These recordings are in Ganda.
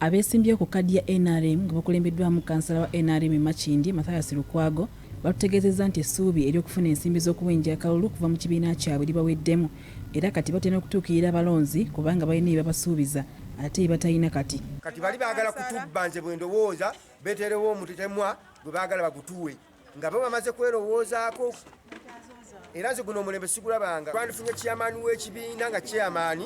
Abeesimbyewo ku kadi ya NRM nga bakulembeddwamu kansala wa NRM Makindye Mathias Lukwago batutegeezezza nti essuubi ery'okufuna ensimbi z'okuwenja akalulu kuva mu kibiina kyabwe libaweddemu era kati batera okutuukirira abalonzi kubanga balina bye babasuubiza ate batalina kati bali baagala kutubba nze bwe ndowooza beeterewo omutemwa gwe baagala bagutuwe nga bo bamaze kwerowoozaako era nze guno omulembe sigulabanga twandifunye chairman w'ekibiina nga chairman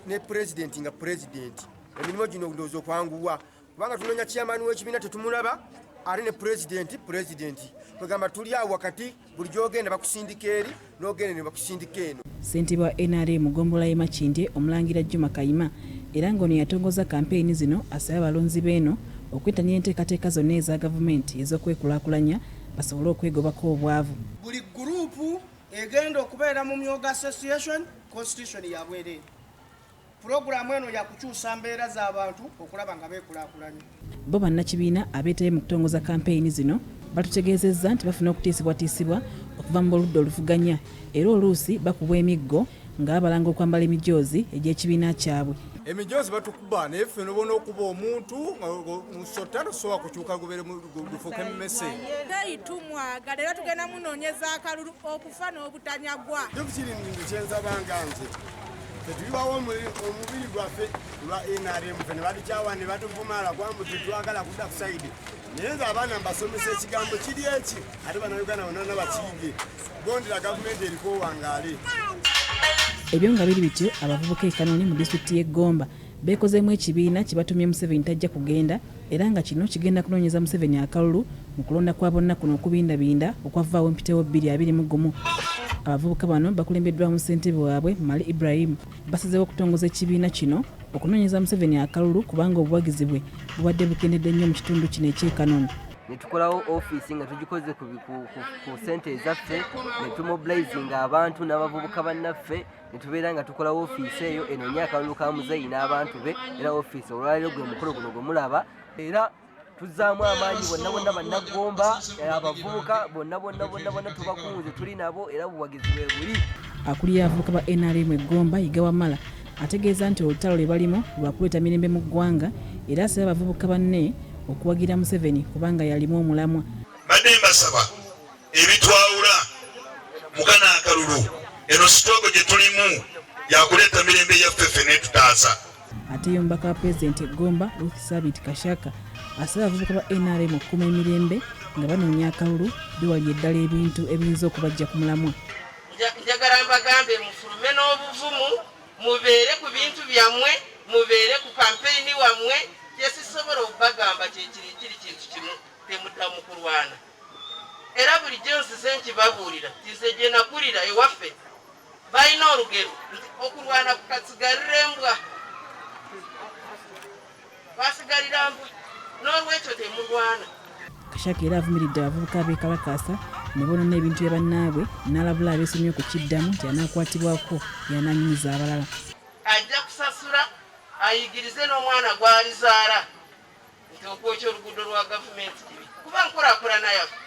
ne pulezidenti nga pulezidenti emirimu gino ndowooza okwanguwa kubanga tunoonya chairman w'ekibiina tetumulaba ate ne pulezidenti kwegamba tuli awo wakati buli gy'ogenda bakusindika eri n'ogenda ne bakusindika eno. Ssentebe wa NRM Gombola ye Makindye Omulangira Juma Kayima era ng'ono yatongoza kampeyini zino asaba abalonzi b'eno okwettanira enteekateeka zonna eza gavumenti ez'okwekulaakulanya basobole okwegobako obwavu. Buli guruupu egenda okubeera mu Myoga Association constitution ya bwereere. Pulogulaamu eno yakukyusa mbeera z'abantu okulaba nga beekulaakulanya. Bo bannakibiina abeetayo mu kutongoza kampeyini zino batutegeezezza nti bafuna okutiisibwatiisibwa okuva mu oludda oluvuganya era oluusi bakubwa emiggo nga babalanga okwambala emijoozi egy'ekibiina kyabwe. Emijoozi batukuba naye ffe nobona okuba omuntu musota tosobola kukyuka gubere gufuuke mmese. Tayitumwaga era tugenda munoonyeza akalulu okufa n'obutanyagwa. Kiri kyenzabanga nze tetulibawo omubiri gwaffe lwa NRM ffe ne batukyawa ne batuvumaala kwambu tetwagala kudda ku sayidi naye nze abaana mbasomesa ekigambo kiri eki ate bannayuganda bonna bakiige gondera gavumenti eriko wangaale. Ebyo nga biri bityo abavubuka e Kanoni mu disitulikiti y'e Gomba beekozeemu ekibiina kye batumye Museveni tajja kugenda era nga kino kigenda kunoonyeza Museveni akalulu mu kulonda kwa bonna kuno okubindabinda okwavaawo empitewo 2021. Abavubuka bano bakulembeddwamu ssentebe waabwe Mali Ibrahim basazeewo okutongoza ekibiina kino okunoonyeza Museveni akalulu kubanga obuwagizi bwe bubadde bukendedde nnyo mu kitundu kino eky'e Kanoni. Netukolawo ofiisi nga tugikoze ku ssente ezaffe netumobilizinga abantu n'abavubuka bannaffe netubeera nga tukolawo ofiisi eyo enoonya akalulu ka Muzeeyi n'abantu be era ofiisi olwaleero gwe mukolo guno gwe mulaba era tuzzaamu amaanyi bonna bannagomba abavubuka bonna tubakunze tuli nabo era buwagizi bwe buli. Akulira abavubuka ba NRM e Gomba Yiga Wamala ategeeza nti olutalo lwe balimu lwa kuleeta mirembe mu ggwanga era asaba abavubuka banne okuwagira Museveni kubanga yalimu omulamwa. Badde mbasaba ebitwawula mukana akalulu eno sitoogo gye tulimu yakuleeta mirembe yaffe ffe netutaasa. Ate y'omubaka wa pulezidenti e Gomba Ruth Sabit Kashaka asaba abavubuka ba NRM okukuuma emirembe nga banoonya akalulu biwalya eddala ebintu ebiyinza okubajja ku mulamwa. Njagala mbagambe mufulume n'obuvumu mubeere ku bintu byammwe mubeere ku kampeyini wammwe kyesisobola okubagamba kiri kintu kimu temuddamu kulwana era bulijjo nsize nkibabuulira nze gye nakulira ewaffe balina olugero okulwana kukasigalira embwa basigalira mbwa n'olwekyo temulwana. Kashaka era avumiridde abavubuka b'e Kalakasa ne boonona ebintu bya bannaabwe n'alabula abeesomye okukiddamu nti anaakwatibwako y'anaanyumiza abalala. Ajja kusasula ayigirize n'omwana gw'alizaala nti okwokya oluguudo lwa gavumenti kibi kuba nkulaakulana yaffe.